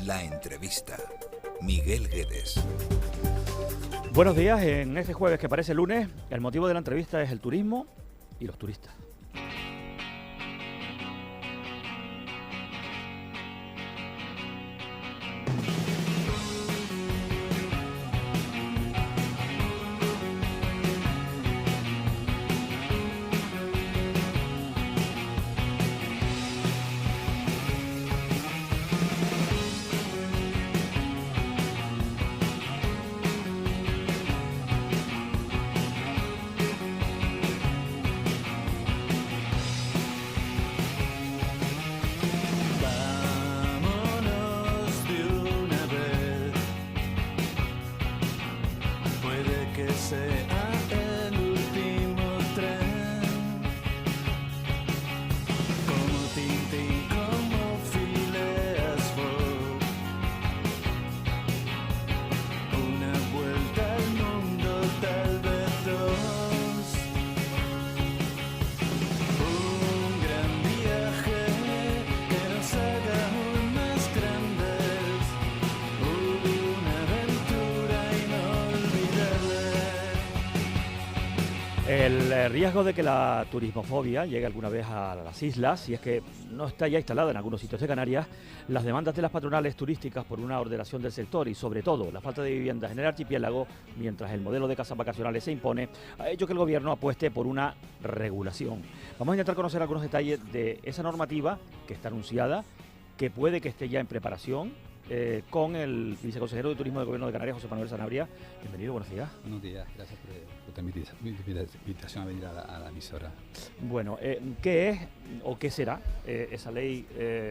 La entrevista. Miguel Guedes. Buenos días. En este jueves que parece lunes, el motivo de la entrevista es el turismo y los turistas. El riesgo de que la turismofobia llegue alguna vez a las islas, si es que no está ya instalada en algunos sitios de Canarias, las demandas de las patronales turísticas por una ordenación del sector y sobre todo la falta de viviendas en el archipiélago, mientras el modelo de casas vacacionales se impone, ha hecho que el gobierno apueste por una regulación. Vamos a intentar conocer algunos detalles de esa normativa que está anunciada, que puede que esté ya en preparación, con el viceconsejero de Turismo del Gobierno de Canarias, José Manuel Sanabria. Bienvenido, buenos días. Buenos días, gracias por mi invitación a venir a la emisora. Bueno, ¿qué es o qué será esa ley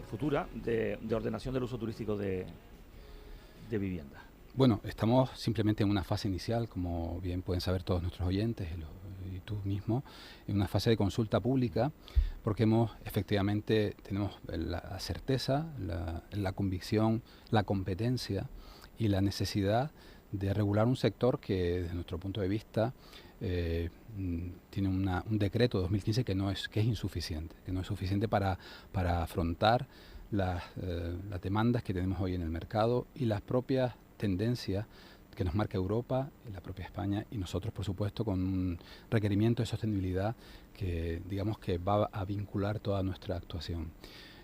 futura de ordenación del uso turístico de vivienda? Bueno, estamos simplemente en una fase inicial, como bien pueden saber todos nuestros oyentes y tú mismo, en una fase de consulta pública, porque tenemos la certeza, la convicción, la competencia y la necesidad de regular un sector que, desde nuestro punto de vista, tiene un decreto de 2015 que es insuficiente, para afrontar las demandas que tenemos hoy en el mercado y las propias tendencias que nos marca Europa, la propia España y nosotros, por supuesto, con un requerimiento de sostenibilidad que digamos que va a vincular toda nuestra actuación.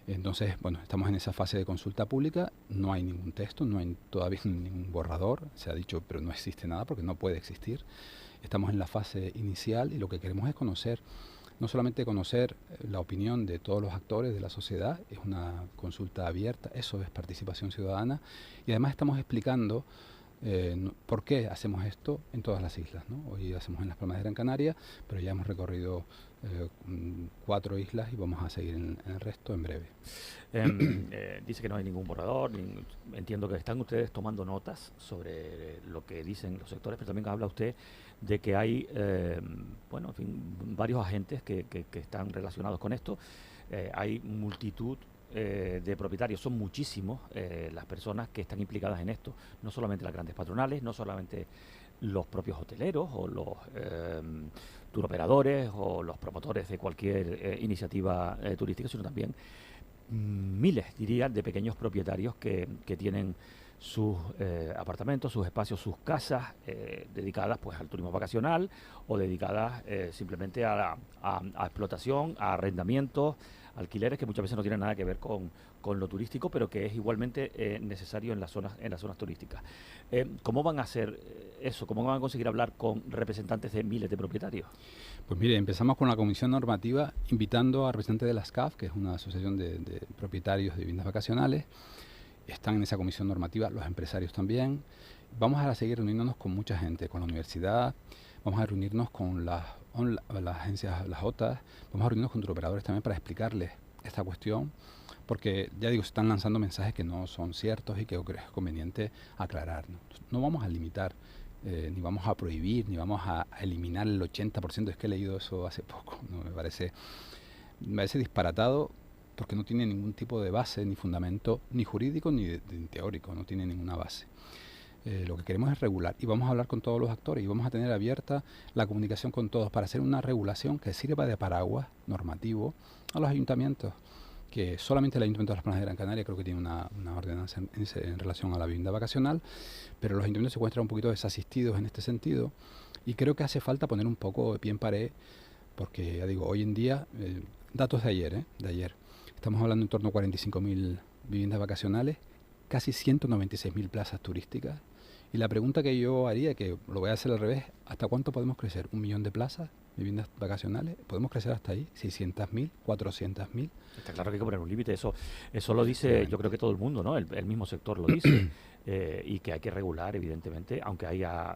Entonces, bueno, estamos en esa fase de consulta pública, no hay ningún texto, no hay todavía ningún borrador, se ha dicho, pero no existe nada porque no puede existir. Estamos en la fase inicial y lo que queremos es no solamente conocer la opinión de todos los actores de la sociedad, es una consulta abierta, eso es participación ciudadana, y además estamos explicando por qué hacemos esto en todas las islas, ¿no? Hoy hacemos en Las Palmas de Gran Canaria, pero ya hemos recorrido 4 islas y vamos a seguir en el resto en breve. Dice que no hay ningún borrador, entiendo que están ustedes tomando notas sobre lo que dicen los sectores, pero también habla usted de que hay varios agentes que están relacionados con esto. Hay multitud de propietarios, son muchísimos las personas que están implicadas en esto, no solamente las grandes patronales, no solamente los propios hoteleros o los turoperadores o los promotores de cualquier iniciativa turística, sino también miles, diría, de pequeños propietarios que tienen sus apartamentos, sus espacios, sus casas dedicadas pues al turismo vacacional o dedicadas simplemente a explotación, a arrendamientos, alquileres que muchas veces no tienen nada que ver con lo turístico, pero que es igualmente necesario en las zonas turísticas. ¿Cómo van a hacer eso? ¿Cómo van a conseguir hablar con representantes de miles de propietarios? Pues mire, empezamos con la comisión normativa invitando a representantes de la SCAF, que es una asociación de propietarios de viviendas vacacionales. Están en esa comisión normativa los empresarios también. Vamos a seguir reuniéndonos con mucha gente, con la universidad, vamos a reunirnos con las agencias, las OTAs, vamos a reunirnos con turoperadores también para explicarles esta cuestión, porque ya digo, se están lanzando mensajes que no son ciertos y que yo creo que es conveniente aclarar. No vamos a limitar, ni vamos a prohibir, ni vamos a eliminar el 80%, es que he leído eso hace poco, ¿no? Me parece disparatado, porque no tiene ningún tipo de base, ni fundamento, ni jurídico, ni teórico, no tiene ninguna base. Lo que queremos es regular y vamos a hablar con todos los actores y vamos a tener abierta la comunicación con todos para hacer una regulación que sirva de paraguas normativo a los ayuntamientos, que solamente el Ayuntamiento de Las Palmas de Gran Canaria creo que tiene una ordenanza en relación a la vivienda vacacional, pero los ayuntamientos se encuentran un poquito desasistidos en este sentido y creo que hace falta poner un poco de pie en pared, porque ya digo, hoy en día, datos de ayer, estamos hablando en torno a 45.000 viviendas vacacionales, casi 196.000 plazas turísticas. Y la pregunta que yo haría, que lo voy a hacer al revés, ¿hasta cuánto podemos crecer? ¿1 millón de plazas, viviendas vacacionales? ¿Podemos crecer hasta ahí? ¿600.000? ¿400.000? Está claro que hay que poner un límite. Eso lo dice, yo creo que todo el mundo, ¿no? El mismo sector lo dice. Y que hay que regular, evidentemente, aunque haya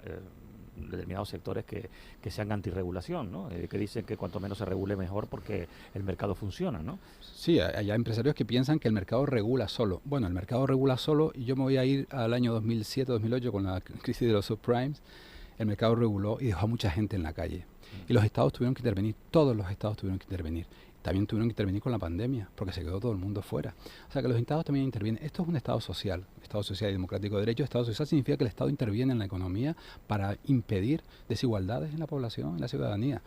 determinados sectores que sean antirregulación, ¿no? Que dicen que cuanto menos se regule mejor porque el mercado funciona, ¿no? Sí, hay empresarios que piensan que el mercado regula solo. Bueno, el mercado regula solo y yo me voy a ir al año 2007-2008 con la crisis de los subprimes. El mercado reguló y dejó a mucha gente en la calle. Y los estados tuvieron que intervenir, todos los estados tuvieron que intervenir. También tuvieron que intervenir con la pandemia, porque se quedó todo el mundo fuera. O sea que los estados también intervienen. Esto es un estado social y democrático de derecho. Estado social significa que el estado interviene en la economía para impedir desigualdades en la población, en la ciudadanía.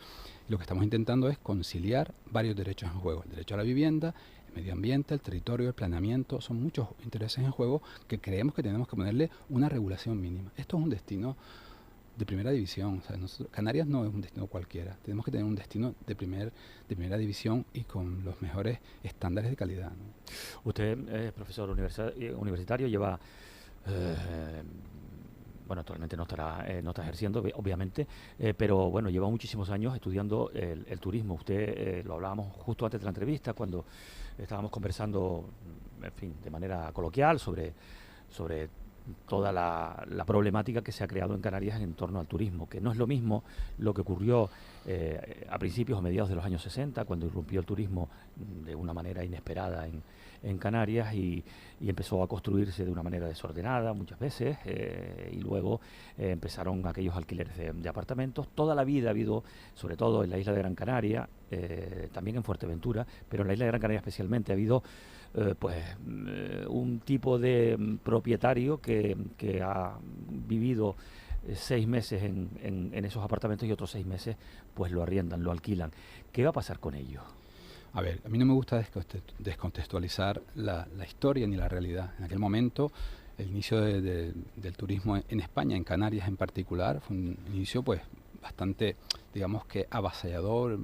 Y lo que estamos intentando es conciliar varios derechos en juego. El derecho a la vivienda, el medio ambiente, el territorio, el planeamiento. Son muchos intereses en juego que creemos que tenemos que ponerle una regulación mínima. Esto es un destino de primera división. O sea, Canarias no es un destino cualquiera. Tenemos que tener un destino de primera división y con los mejores estándares de calidad, ¿no? Usted, profesor universitario, lleva... bueno, actualmente no está ejerciendo, obviamente, pero bueno, lleva muchísimos años estudiando el turismo. Usted, lo hablábamos justo antes de la entrevista, cuando estábamos conversando, en fin, de manera coloquial sobre toda la problemática que se ha creado en Canarias en torno al turismo, que no es lo mismo lo que ocurrió a principios o mediados de los años 60, cuando irrumpió el turismo de una manera inesperada en Canarias y empezó a construirse de una manera desordenada muchas veces, y luego empezaron aquellos alquileres de apartamentos. Toda la vida ha habido, sobre todo en la isla de Gran Canaria, también en Fuerteventura, pero en la isla de Gran Canaria especialmente, ha habido un tipo de propietario que ha vivido 6 meses en esos apartamentos y otros 6 meses pues lo arriendan, lo alquilan. ¿Qué va a pasar con ellos? A ver, a mí no me gusta descontextualizar la historia ni la realidad. En aquel momento, el inicio del turismo en España, en Canarias en particular, fue un inicio pues bastante, digamos que avasallador,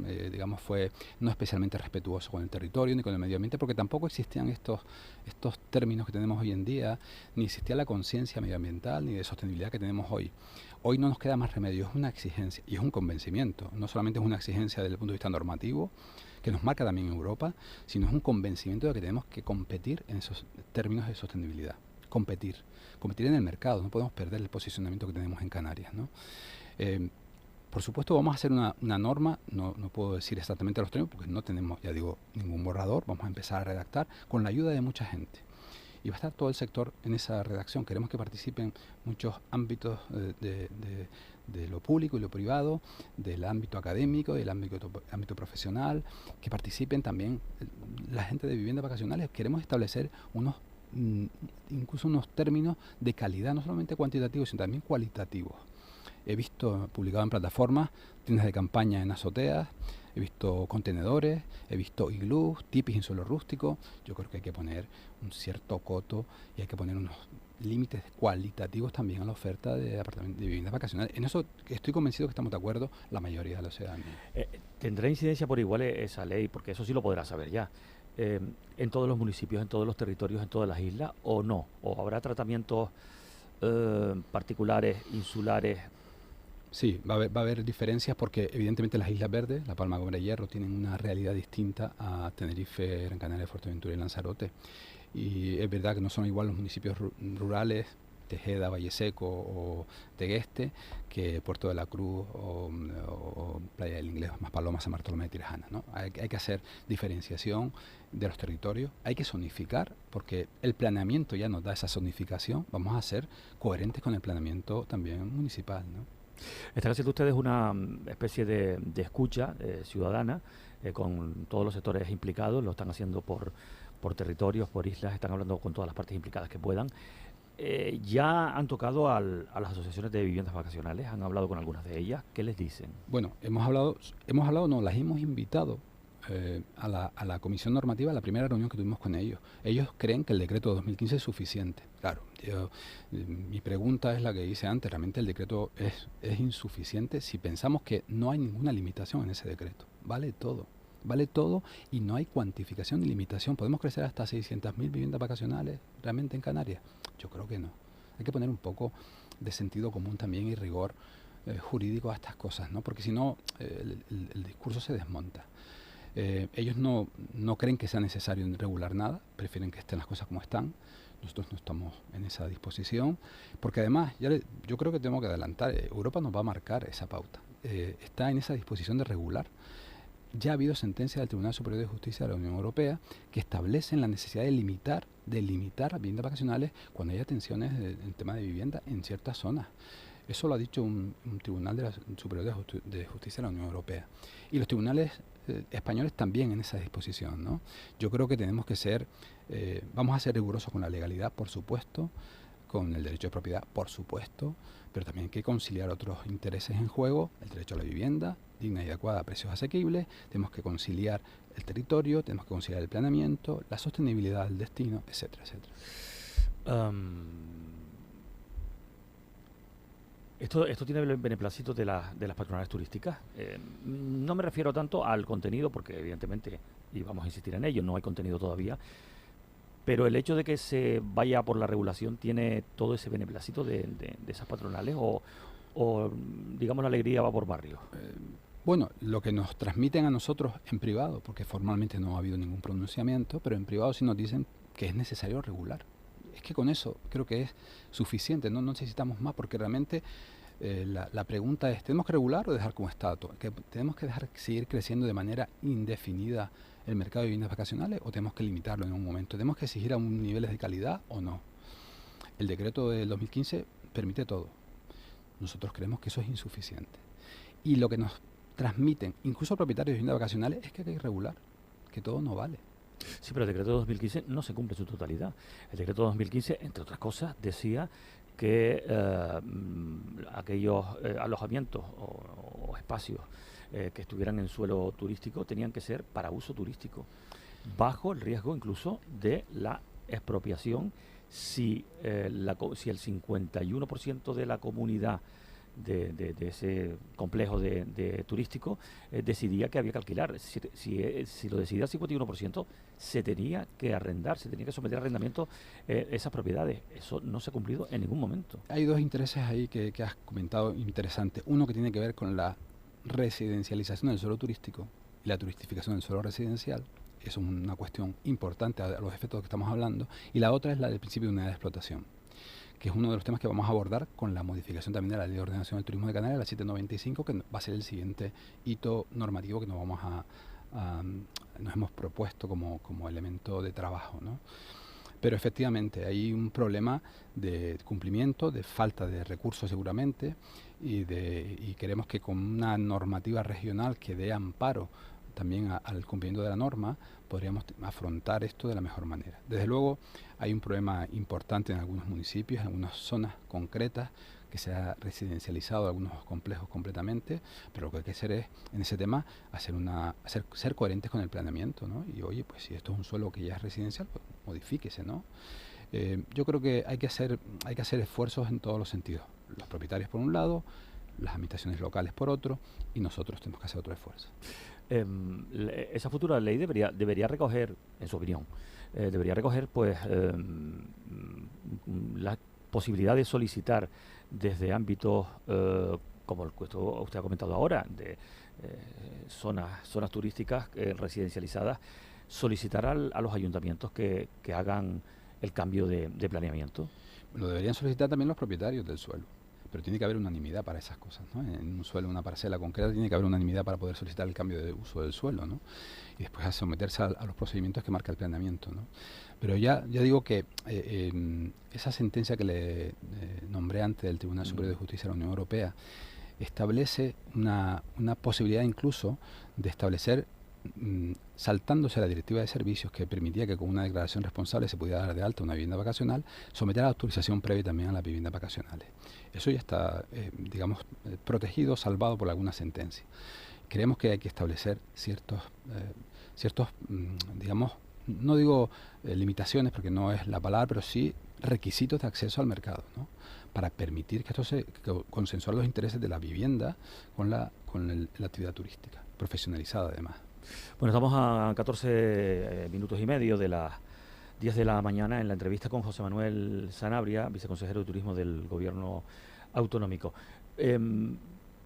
fue no especialmente respetuoso con el territorio ni con el medio ambiente, porque tampoco existían estos términos que tenemos hoy en día, ni existía la conciencia medioambiental ni de sostenibilidad que tenemos hoy. Hoy no nos queda más remedio, es una exigencia y es un convencimiento. No solamente es una exigencia desde el punto de vista normativo, que nos marca también Europa, sino es un convencimiento de que tenemos que competir en esos términos de sostenibilidad. Competir en el mercado, no podemos perder el posicionamiento que tenemos en Canarias, ¿no? Por supuesto vamos a hacer una norma, no puedo decir exactamente los términos porque no tenemos, ya digo, ningún borrador, vamos a empezar a redactar con la ayuda de mucha gente. Y va a estar todo el sector en esa redacción. Queremos que participen muchos ámbitos de lo público y lo privado, del ámbito académico, del ámbito profesional, que participen también la gente de viviendas vacacionales. Queremos establecer incluso unos términos de calidad, no solamente cuantitativos, sino también cualitativos. He visto publicado en plataformas tiendas de campaña en azoteas, he visto contenedores, he visto iglús, tipis en suelo rústico. Yo creo que hay que poner un cierto coto y hay que poner unos límites cualitativos también a la oferta de viviendas vacacionales. En eso estoy convencido que estamos de acuerdo la mayoría de la ciudadanía. ¿Tendrá incidencia por igual esa ley? Porque eso sí lo podrá saber ya. ¿En todos los municipios, en todos los territorios, en todas las islas o no? ¿O habrá tratamientos particulares, insulares? Sí, va a haber diferencias porque evidentemente las Islas Verdes, La Palma, Gomera y Hierro, tienen una realidad distinta a Tenerife, Gran Canaria, Fuerteventura y Lanzarote. Y es verdad que no son igual los municipios rurales, Tejeda, Valle Seco o Tegueste, que Puerto de la Cruz o Playa del Inglés, Maspalomas, San Bartolomé de Tirajana, ¿no? Hay que hacer diferenciación de los territorios, hay que zonificar, porque el planeamiento ya nos da esa zonificación. Vamos a ser coherentes con el planeamiento también municipal, ¿no? Están haciendo ustedes una especie de escucha ciudadana con todos los sectores implicados, lo están haciendo por territorios, por islas, están hablando con todas las partes implicadas que puedan. ¿Ya han tocado a las asociaciones de viviendas vacacionales? ¿Han hablado con algunas de ellas? ¿Qué les dicen? Bueno, las hemos invitado a la Comisión Normativa, la primera reunión que tuvimos con ellos. Ellos creen que el decreto de 2015 es suficiente. Claro, mi pregunta es la que hice antes. Realmente el decreto es insuficiente si pensamos que no hay ninguna limitación en ese decreto. Vale todo y no hay cuantificación ni limitación. ¿Podemos crecer hasta 600.000 viviendas vacacionales realmente en Canarias? Yo creo que no. Hay que poner un poco de sentido común también y rigor jurídico a estas cosas, ¿no? Porque si no, el discurso se desmonta. Ellos no creen que sea necesario regular nada, prefieren que estén las cosas como están. Nosotros no estamos en esa disposición, porque además, yo creo que tenemos que adelantar, Europa nos va a marcar esa pauta. Está en esa disposición de regular. Ya ha habido sentencias del Tribunal Superior de Justicia de la Unión Europea que establecen la necesidad de limitar las viviendas vacacionales cuando haya tensiones en tema de vivienda en ciertas zonas. Eso lo ha dicho un tribunal superior de justicia de la Unión Europea. Y los tribunales españoles también en esa disposición, ¿no? Yo creo que tenemos que vamos a ser rigurosos con la legalidad, por supuesto, con el derecho de propiedad, por supuesto, pero también hay que conciliar otros intereses en juego, el derecho a la vivienda digna y adecuada a precios asequibles, tenemos que conciliar el territorio, tenemos que conciliar el planeamiento, la sostenibilidad del destino, etcétera, etcétera. Esto tiene el beneplácito de las patronales turísticas. No me refiero tanto al contenido, porque evidentemente, y vamos a insistir en ello, no hay contenido todavía, pero el hecho de que se vaya por la regulación tiene todo ese beneplácito de esas patronales o digamos, la alegría va por barrio. Bueno, lo que nos transmiten a nosotros en privado, porque formalmente no ha habido ningún pronunciamiento, pero en privado sí nos dicen que es necesario regular. Es que con eso creo que es suficiente, no necesitamos más, porque realmente la pregunta es, ¿tenemos que regular o dejar como está? ¿Que tenemos que dejar seguir creciendo de manera indefinida el mercado de viviendas vacacionales o tenemos que limitarlo en un momento? ¿Tenemos que exigir a un niveles de calidad o no? El decreto del 2015 permite todo. Nosotros creemos que eso es insuficiente. Y lo que nos transmiten, incluso propietarios de viviendas vacacionales, es que hay que regular, que todo no vale. Sí, pero el decreto de 2015 no se cumple en su totalidad. El decreto de 2015, entre otras cosas, decía que aquellos alojamientos o espacios que estuvieran en suelo turístico tenían que ser para uso turístico, bajo el riesgo incluso de la expropiación si el 51% de la comunidad de ese complejo de turístico decidía que había que alquilar. Si lo decidía el 51%, se tenía que arrendar, se tenía que someter a arrendamiento esas propiedades. Eso no se ha cumplido en ningún momento. Hay dos intereses ahí que has comentado interesantes. Uno que tiene que ver con la residencialización del suelo turístico y la turistificación del suelo residencial. Eso es una cuestión importante a los efectos que estamos hablando. Y la otra es la del principio de unidad de explotación, que es uno de los temas que vamos a abordar con la modificación también de la Ley de Ordenación del Turismo de Canarias, la 795, que va a ser el siguiente hito normativo que nos hemos propuesto como elemento de trabajo, ¿no? Pero efectivamente hay un problema de cumplimiento, de falta de recursos seguramente, y queremos que con una normativa regional que dé amparo también al cumplimiento de la norma, podríamos afrontar esto de la mejor manera. Desde luego hay un problema importante en algunos municipios, en algunas zonas concretas, que se ha residencializado algunos complejos completamente, pero lo que hay que hacer es, en ese tema, ser coherentes con el planeamiento, ¿no? Y oye, pues si esto es un suelo que ya es residencial, pues modifíquese, ¿no? Yo creo que hay que hacer esfuerzos en todos los sentidos. Los propietarios por un lado, las administraciones locales por otro, y nosotros tenemos que hacer otro esfuerzo. Esa futura ley debería recoger, en su opinión, pues la posibilidad de solicitar desde ámbitos como el que usted ha comentado ahora, de zonas turísticas residencializadas, solicitar a los ayuntamientos que hagan el cambio de planeamiento. Lo deberían solicitar también los propietarios del suelo. Pero tiene que haber unanimidad para esas cosas, ¿no? En un suelo, una parcela concreta, tiene que haber unanimidad para poder solicitar el cambio de uso del suelo, ¿no? Y después a someterse a los procedimientos que marca el planeamiento, ¿no? Pero ya digo que esa sentencia que le nombré antes del Tribunal Superior de Justicia de la Unión Europea establece una posibilidad incluso de establecer, saltándose la directiva de servicios que permitía que con una declaración responsable se pudiera dar de alta una vivienda vacacional, someter a la autorización previa también a las viviendas vacacionales. Eso ya está, protegido, salvado por alguna sentencia. Creemos que hay que establecer ciertos ciertos, digamos, no digo limitaciones porque no es la palabra, pero sí requisitos de acceso al mercado, ¿no? Para permitir que esto se consensuar los intereses de la vivienda con la actividad turística, profesionalizada además. Bueno, estamos a 14 minutos y medio de las 10 de la mañana en la entrevista con José Manuel Sanabria, viceconsejero de Turismo del Gobierno Autonómico.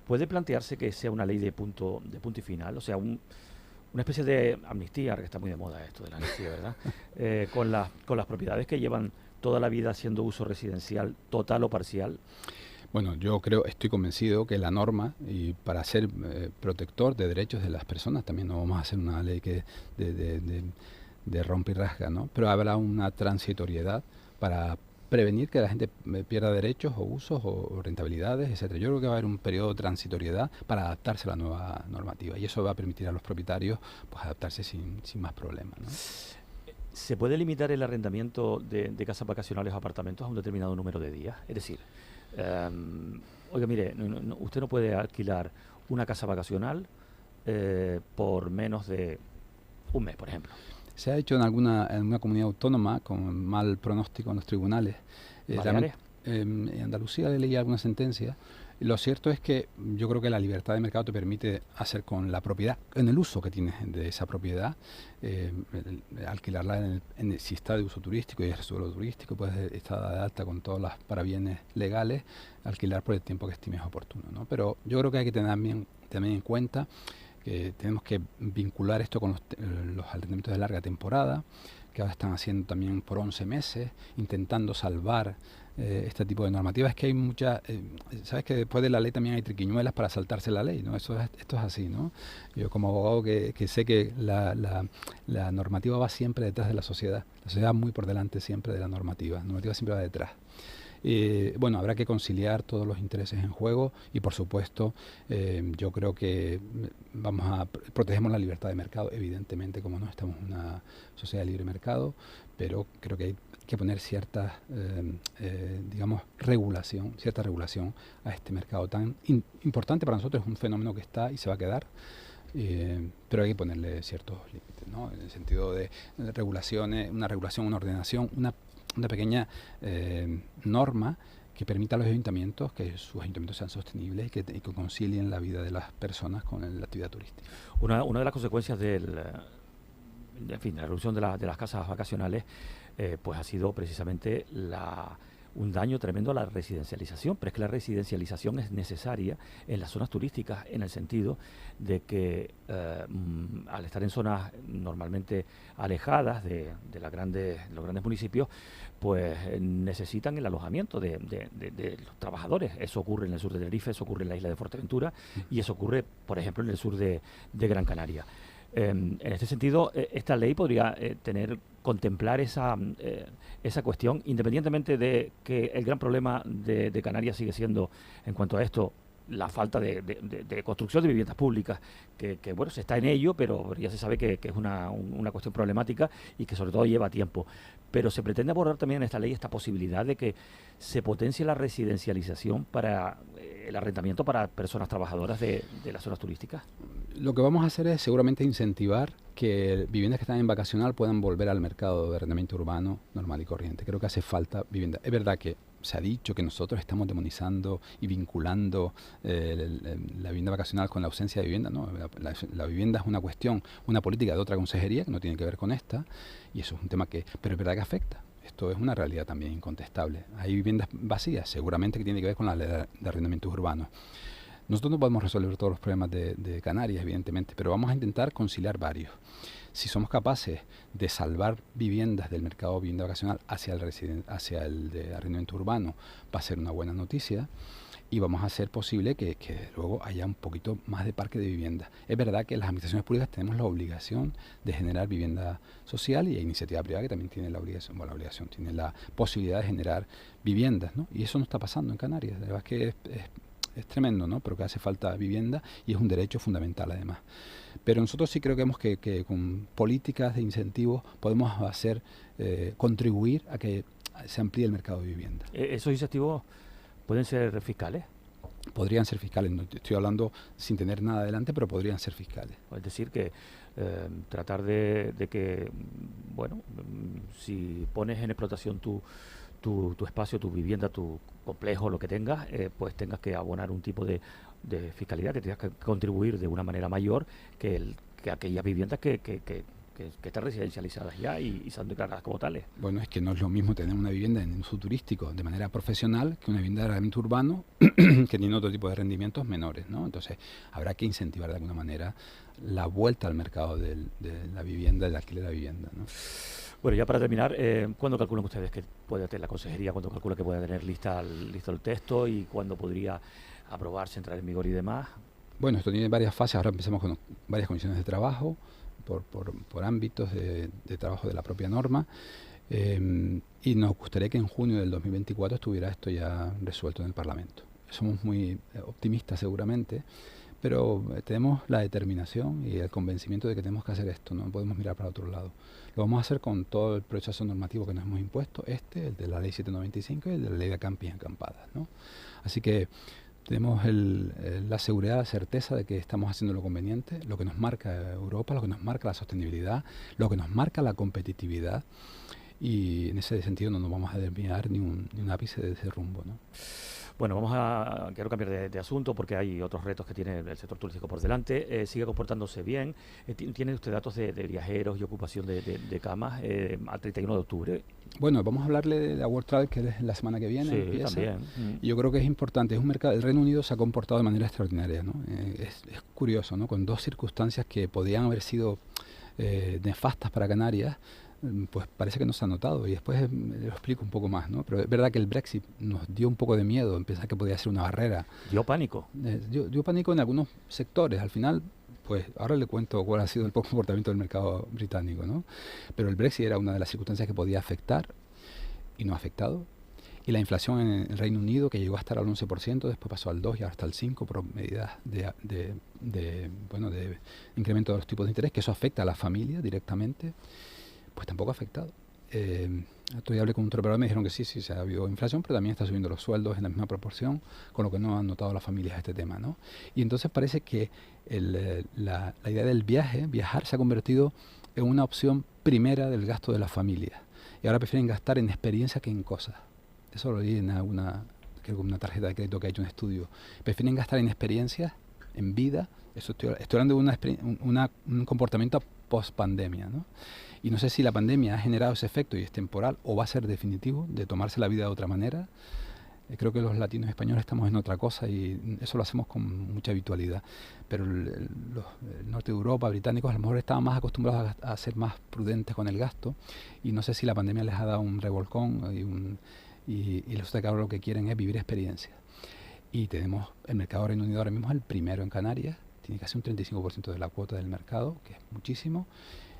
¿Puede plantearse que sea una ley de punto y final? O sea, una especie de amnistía, que está muy de moda esto de la amnistía, ¿verdad? Con las propiedades que llevan toda la vida haciendo uso residencial, total o parcial. Bueno, yo estoy convencido que la norma, y para ser protector de derechos de las personas, también no vamos a hacer una ley que de rompe y rasga, ¿no? Pero habrá una transitoriedad para prevenir que la gente pierda derechos o usos o rentabilidades, etcétera. Yo creo que va a haber un periodo de transitoriedad para adaptarse a la nueva normativa, y eso va a permitir a los propietarios pues adaptarse sin más problemas, ¿no? ¿Se puede limitar el arrendamiento de casas vacacionales o apartamentos a un determinado número de días? Es decir, oiga, mire, usted no puede alquilar una casa vacacional por menos de un mes, por ejemplo. Se ha hecho en alguna comunidad autónoma con mal pronóstico en los tribunales. En Andalucía le leí alguna sentencia. Lo cierto es que yo creo que la libertad de mercado te permite hacer con la propiedad, en el uso que tienes de esa propiedad, alquilarla si está de uso turístico y es suelo turístico, puedes estar de alta con todos los parabienes legales, alquilar por el tiempo que estimes oportuno, ¿no? Pero yo creo que hay que tener también en cuenta que tenemos que vincular esto con los arrendamientos de larga temporada, que ahora están haciendo también por 11 meses, intentando salvar este tipo de normativas. Es que hay muchas, sabes que después de la ley también hay triquiñuelas para saltarse la ley, ¿no? Esto es así, ¿no? Yo como abogado que sé que la normativa va siempre detrás de la sociedad va muy por delante siempre de la normativa siempre va detrás. Bueno, habrá que conciliar todos los intereses en juego y, por supuesto, yo creo que protegemos la libertad de mercado, evidentemente, como no estamos en una sociedad de libre mercado, pero creo que hay que poner cierta regulación a este mercado tan importante para nosotros. Es un fenómeno que está y se va a quedar. Pero hay que ponerle ciertos límites, ¿no? En el sentido de regulaciones, una ordenación, una pequeña norma que permita a los ayuntamientos que sus ayuntamientos sean sostenibles y que concilien la vida de las personas con la actividad turística. Una de las consecuencias de la reducción de las casas vacacionales pues ha sido precisamente un daño tremendo a la residencialización, pero es que la residencialización es necesaria en las zonas turísticas, en el sentido de que al estar en zonas normalmente alejadas de los grandes municipios, pues necesitan el alojamiento de los trabajadores. Eso ocurre en el sur de Tenerife, eso ocurre en la isla de Fuerteventura y eso ocurre, por ejemplo, en el sur de Gran Canaria. En este sentido, esta ley podría contemplar esa cuestión, independientemente de que el gran problema de Canarias sigue siendo, en cuanto a esto, la falta de construcción de viviendas públicas, que bueno, se está en ello, pero ya se sabe que es una cuestión problemática y que sobre todo lleva tiempo. Pero se pretende abordar también en esta ley esta posibilidad de que se potencie la residencialización para el arrendamiento para personas trabajadoras de las zonas turísticas. Lo que vamos a hacer es seguramente incentivar que viviendas que están en vacacional puedan volver al mercado de arrendamiento urbano normal y corriente. Creo que hace falta vivienda. Es verdad que se ha dicho que nosotros estamos demonizando y vinculando la vivienda vacacional con la ausencia de vivienda, ¿no? La vivienda es una cuestión, una política de otra consejería que no tiene que ver con esta, y eso es un tema pero es verdad que afecta. Esto es una realidad también incontestable. Hay viviendas vacías, seguramente que tiene que ver con la ley de arrendamientos urbanos. Nosotros no podemos resolver todos los problemas de Canarias, evidentemente, pero vamos a intentar conciliar varios. Si somos capaces de salvar viviendas del mercado de vivienda vacacional hacia el de arrendamiento urbano, va a ser una buena noticia y vamos a hacer posible que luego haya un poquito más de parque de vivienda. Es verdad que las administraciones públicas tenemos la obligación de generar vivienda social y hay iniciativa privada que también tiene tiene la posibilidad de generar viviendas, ¿no? Y eso no está pasando en Canarias. La verdad es que es tremendo, ¿no? Pero que hace falta vivienda y es un derecho fundamental además. Pero nosotros sí creo que con políticas de incentivos podemos contribuir a que se amplíe el mercado de vivienda. ¿Esos incentivos pueden ser fiscales? podrían ser fiscales. No estoy hablando sin tener nada adelante, pero podrían ser fiscales. Es decir, que tratar de que, bueno, si pones en explotación tu espacio, tu vivienda, tu complejo, lo que tengas, pues tengas que abonar un tipo de fiscalidad, que tengas que contribuir de una manera mayor que aquellas viviendas que están residencializadas ya y son declaradas como tales. Bueno, es que no es lo mismo tener una vivienda en uso turístico de manera profesional que una vivienda de reglamento urbano que tiene otro tipo de rendimientos menores, ¿no? Entonces, habrá que incentivar de alguna manera la vuelta al mercado de la vivienda, del alquiler de la vivienda, ¿no? Bueno, ya para terminar, ¿cuándo calculan ustedes que puede tener la consejería? ¿Cuándo calcula que pueda tener listo el texto? ¿Y cuándo podría aprobarse, entrar en vigor y demás? Bueno, esto tiene varias fases. Ahora empezamos con varias condiciones de trabajo, por ámbitos de trabajo de la propia norma, y nos gustaría que en junio del 2024 estuviera esto ya resuelto en el Parlamento. Somos muy optimistas seguramente, pero tenemos la determinación y el convencimiento de que tenemos que hacer esto, no podemos mirar para otro lado. Lo vamos a hacer con todo el proceso normativo que nos hemos impuesto, el de la Ley 795 y el de la Ley de camping y acampadas, ¿no? Así que tenemos la seguridad, la certeza de que estamos haciendo lo conveniente, lo que nos marca Europa, lo que nos marca la sostenibilidad, lo que nos marca la competitividad, y en ese sentido no nos vamos a desviar ni un ápice de ese rumbo, ¿no? Bueno, quiero cambiar de asunto porque hay otros retos que tiene el sector turístico por delante. Sigue comportándose bien. ¿Tiene usted datos de viajeros y ocupación de camas al 31 de octubre? Bueno, vamos a hablarle de la World Travel, que es la semana que viene. Sí, empieza. también. Y yo creo que es importante. Es un mercado. El Reino Unido se ha comportado de manera extraordinaria, ¿no? Es curioso, ¿no? Con dos circunstancias que podían haber sido nefastas para Canarias, pues parece que no se ha notado, y después lo explico un poco más, ¿no? Pero es verdad que el Brexit nos dio un poco de miedo, pensar que podía ser una barrera. ¿Dio pánico? Dio pánico en algunos sectores. Al final, pues ahora le cuento cuál ha sido el comportamiento del mercado británico, ¿no? Pero el Brexit era una de las circunstancias que podía afectar y no ha afectado. Y la inflación en el Reino Unido, que llegó a estar al 11%, después pasó al 2% y ahora está al 5% por medidas de incremento de los tipos de interés, que eso afecta a la familia directamente, pues tampoco ha afectado. Yo hablé con un troperador y me dijeron que sí, se ha habido inflación, pero también está subiendo los sueldos en la misma proporción, con lo que no han notado las familias este tema, ¿no? Y entonces parece que la idea del viajar se ha convertido en una opción primera del gasto de las familias. Y ahora prefieren gastar en experiencia que en cosas. Eso lo leí en creo que una tarjeta de crédito que ha hecho un estudio. Prefieren gastar en experiencias, en vida. Eso estoy hablando de un comportamiento post-pandemia, ¿no? Y no sé si la pandemia ha generado ese efecto y es temporal o va a ser definitivo, de tomarse la vida de otra manera. Creo que los latinos españoles estamos en otra cosa y eso lo hacemos con mucha habitualidad. Pero el norte de Europa, británicos, a lo mejor estaban más acostumbrados a ser más prudentes con el gasto, y no sé si la pandemia les ha dado un revolcón y resulta que ahora lo que quieren es vivir experiencias. Y tenemos el mercado Reino Unido ahora mismo, el primero en Canarias, tiene casi un 35% de la cuota del mercado, que es muchísimo.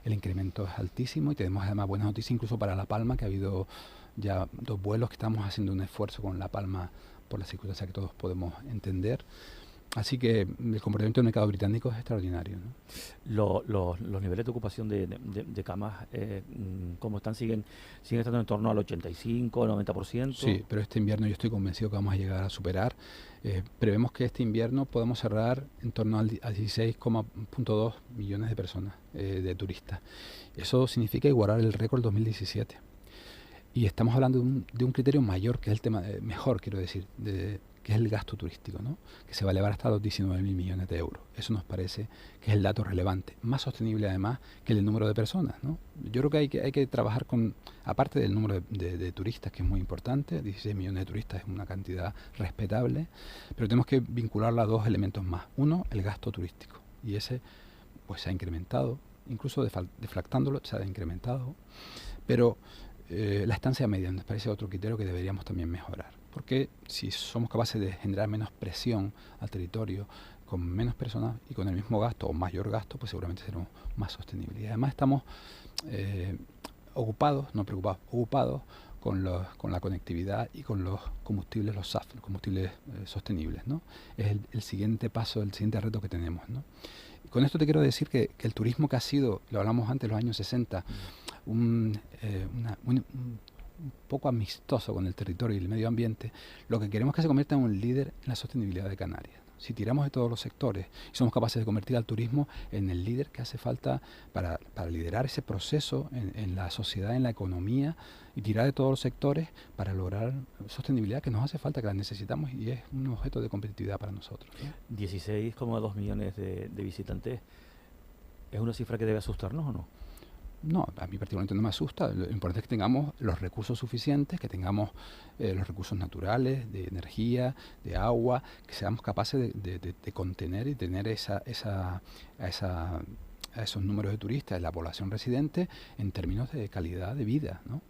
El incremento es altísimo y tenemos además buenas noticias incluso para La Palma, que ha habido ya 2 vuelos, que estamos haciendo un esfuerzo con La Palma por las circunstancias que todos podemos entender. Así que el comportamiento del mercado británico es extraordinario, ¿no? Los niveles de ocupación de camas, ¿cómo están? ¿Siguen estando en torno al 85, 90%? Sí, pero este invierno yo estoy convencido que vamos a llegar a superar. Prevemos que este invierno podamos cerrar en torno a 16,2 millones de personas, de turistas. Eso significa igualar el récord 2017. Y estamos hablando de un criterio mayor, que es el tema, mejor quiero decir, que es el gasto turístico, ¿no? Que se va a elevar hasta los 19.000 millones de euros. Eso nos parece que es el dato relevante, más sostenible además que el número de personas, ¿no? Yo creo que hay que trabajar con, aparte del número de turistas, que es muy importante, 16 millones de turistas es una cantidad respetable, pero tenemos que vincularla a 2 elementos más. Uno, el gasto turístico, y ese pues se ha incrementado, incluso deflactándolo se ha incrementado, pero la estancia media nos parece otro criterio que deberíamos también mejorar, porque si somos capaces de generar menos presión al territorio con menos personas y con el mismo gasto o mayor gasto, pues seguramente seremos más sostenibles. Y además estamos ocupados, no preocupados, ocupados con la conectividad y con los combustibles, los SAF, los combustibles sostenibles, ¿no? Es el siguiente paso, el siguiente reto que tenemos, ¿no? Y con esto te quiero decir que el turismo, que ha sido, lo hablamos antes, los años 60, un un poco amistoso con el territorio y el medio ambiente, lo que queremos es que se convierta en un líder en la sostenibilidad de Canarias. Si tiramos de todos los sectores y somos capaces de convertir al turismo en el líder que hace falta para liderar ese proceso en la sociedad, en la economía, y tirar de todos los sectores para lograr sostenibilidad que nos hace falta, que la necesitamos y es un objeto de competitividad para nosotros, ¿no? 16,2 millones de visitantes, ¿es una cifra que debe asustarnos o no? No, a mí particularmente no me asusta. Lo importante es que tengamos los recursos suficientes, que tengamos los recursos naturales, de energía, de agua, que seamos capaces de contener y tener a esos números de turistas, de la población residente, en términos de calidad de vida, ¿no?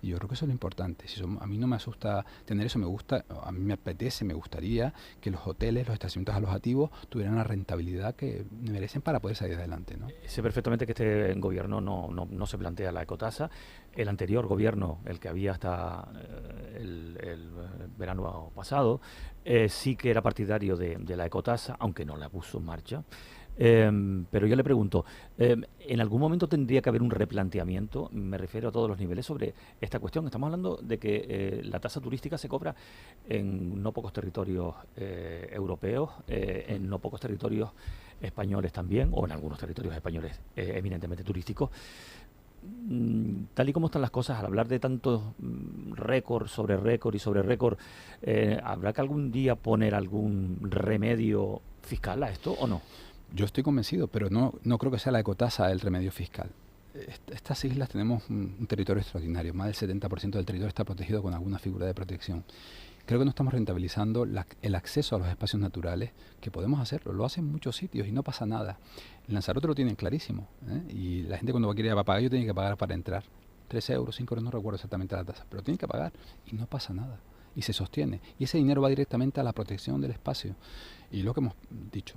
Y yo creo que eso es lo importante. A mí no me asusta tener eso, a mí me apetece, me gustaría que los hoteles, los establecimientos alojativos tuvieran la rentabilidad que merecen para poder salir adelante, ¿no? Sé perfectamente que este gobierno no se plantea la ecotasa. El anterior gobierno, el que había hasta el verano pasado, sí que era partidario de la ecotasa, aunque no la puso en marcha. Pero yo le pregunto, ¿en algún momento tendría que haber un replanteamiento? Me refiero a todos los niveles sobre esta cuestión. Estamos hablando de que la tasa turística se cobra en no pocos territorios europeos, en no pocos territorios españoles también, o en algunos territorios españoles eminentemente turísticos. Tal y como están las cosas, al hablar de tantos récord sobre récord y sobre récord, ¿habrá que algún día poner algún remedio fiscal a esto o no? Yo estoy convencido, pero no creo que sea la ecotasa el remedio fiscal. Estas islas tenemos un territorio extraordinario. Más del 70% del territorio está protegido con alguna figura de protección. Creo que no estamos rentabilizando el acceso a los espacios naturales, que podemos hacerlo. Lo hacen en muchos sitios y no pasa nada. En Lanzarote lo tienen clarísimo, ¿eh? Y la gente cuando quiere ir a Papagayo tiene que pagar para entrar. 3 euros, 5 euros, no recuerdo exactamente la tasa, pero tiene que pagar y no pasa nada. Y se sostiene. Y ese dinero va directamente a la protección del espacio. Y lo que hemos dicho,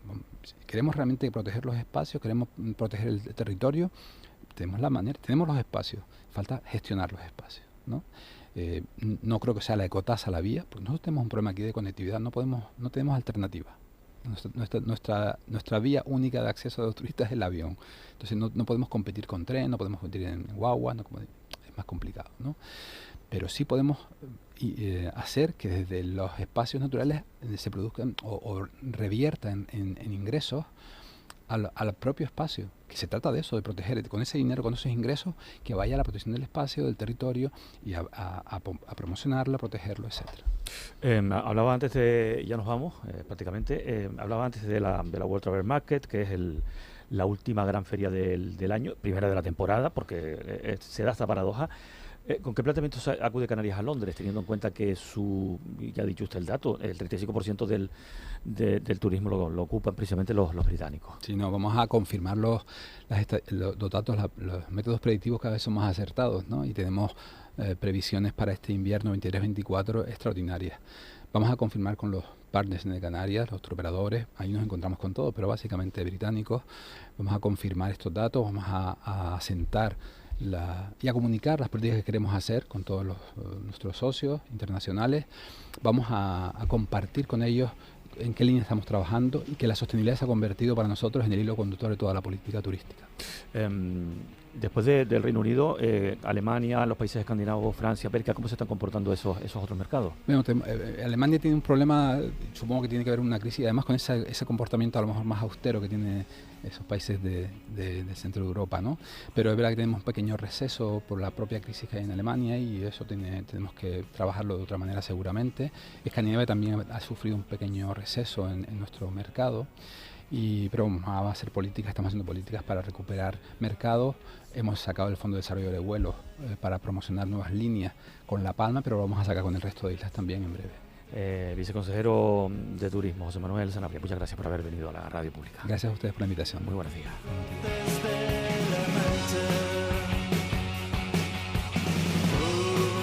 queremos realmente proteger los espacios, queremos proteger el territorio, tenemos la manera, tenemos los espacios, falta gestionar los espacios, ¿no? No creo que sea la ecotasa la vía, porque nosotros tenemos un problema aquí de conectividad, no tenemos alternativa. Nuestra vía única de acceso a los turistas es el avión. Entonces no podemos competir con tren, no podemos competir en guagua, es más complicado, ¿no? Pero sí podemos hacer que desde los espacios naturales se produzcan o reviertan en ingresos al propio espacio, que se trata de eso, de proteger con ese dinero, con esos ingresos, que vaya a la protección del espacio, del territorio y a promocionarlo, a protegerlo, etcétera. Hablaba antes de, ya nos vamos prácticamente, hablaba antes de la World Travel Market, que es la última gran feria del año, primera de la temporada, porque se da esta paradoja. ¿Con qué planteamiento acude Canarias a Londres, teniendo en cuenta que ya ha dicho usted el dato, el 35% del turismo lo ocupan precisamente los británicos? Sí, no, vamos a confirmar los datos, los métodos predictivos cada vez son más acertados, ¿no? Y tenemos previsiones para este invierno 23-24 extraordinarias. Vamos a confirmar con los partners de Canarias, los turoperadores, ahí nos encontramos con todo, pero básicamente británicos. Vamos a confirmar estos datos, vamos a asentar y a comunicar las políticas que queremos hacer con todos nuestros socios internacionales. Vamos a compartir con ellos en qué línea estamos trabajando y que la sostenibilidad se ha convertido para nosotros en el hilo conductor de toda la política turística. Después del Reino Unido, Alemania, los países escandinavos, Francia, Bélgica, ¿cómo se están comportando esos otros mercados? Bueno, Alemania tiene un problema, supongo que tiene que ver una crisis, además con ese comportamiento a lo mejor más austero que tiene esos países del centro de Europa, ¿no? Pero es verdad que tenemos un pequeño receso por la propia crisis que hay en Alemania y eso tenemos que trabajarlo de otra manera seguramente. Escandinavia también ha sufrido un pequeño receso en nuestro mercado. Pero vamos a hacer políticas, estamos haciendo políticas para recuperar mercados. Hemos sacado el Fondo de Desarrollo de Vuelos para promocionar nuevas líneas con La Palma, pero lo vamos a sacar con el resto de islas también en breve. Viceconsejero de Turismo, José Manuel Sanabria, muchas gracias por haber venido a la radio pública. Gracias a ustedes por la invitación. Muy buenos días.